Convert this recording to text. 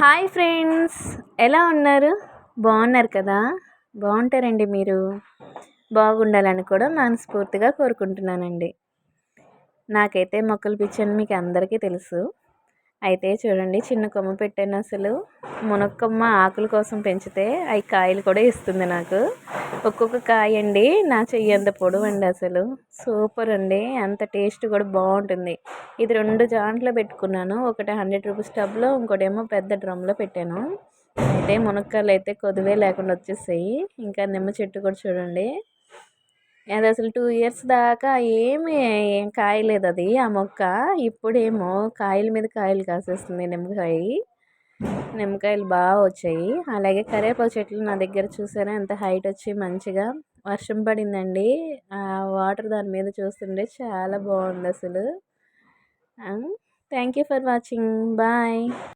Hi friends, ఎలా ఉన్నారు? బాగున్నారు కదా? బాగుంటారండి. మీరు బాగుండాలని కూడా మనస్ఫూర్తిగా కోరుకుంటున్నానండి. నాకైతే మొక్కలు పిచ్చని మీకు అందరికీ తెలుసు. అయితే చూడండి, చిన్న కొమ్మ పెట్టాను. అసలు మునక్కొమ్మ ఆకుల కోసం పెంచితే అవి కాయలు కూడా ఇస్తుంది నాకు. ఒక్కొక్క కాయ అండి నా చెయ్యి అంత పొడవు అండి. అసలు సూపర్ అండి, అంత టేస్ట్ కూడా బాగుంటుంది. ఇది 2 జాంట్లో పెట్టుకున్నాను. ఒకటి 100 రూపీస్ టబ్లో, ఇంకోటేమో పెద్ద డ్రమ్లో పెట్టాను. అయితే మునక్కాయలు అయితే కొదువే లేకుండా వచ్చేసాయి. ఇంకా నిమ్మ చెట్టు కూడా చూడండి, అది అసలు 2 ఇయర్స్ దాకా ఏం కాయలేదు అది ఆ మొక్క. ఇప్పుడేమో కాయల మీద కాయలు కాసేస్తుంది నిమ్మకాయలు బాగా వచ్చాయి. అలాగే కరివేపాకు చెట్లు నా దగ్గర చూసారా ఎంత హైట్ వచ్చి మంచిగా వర్షం పడిందండి. ఆ వాటర్ దాని మీద చూస్తుంటే చాలా బాగుంది అసలు. Thank you for watching. Bye.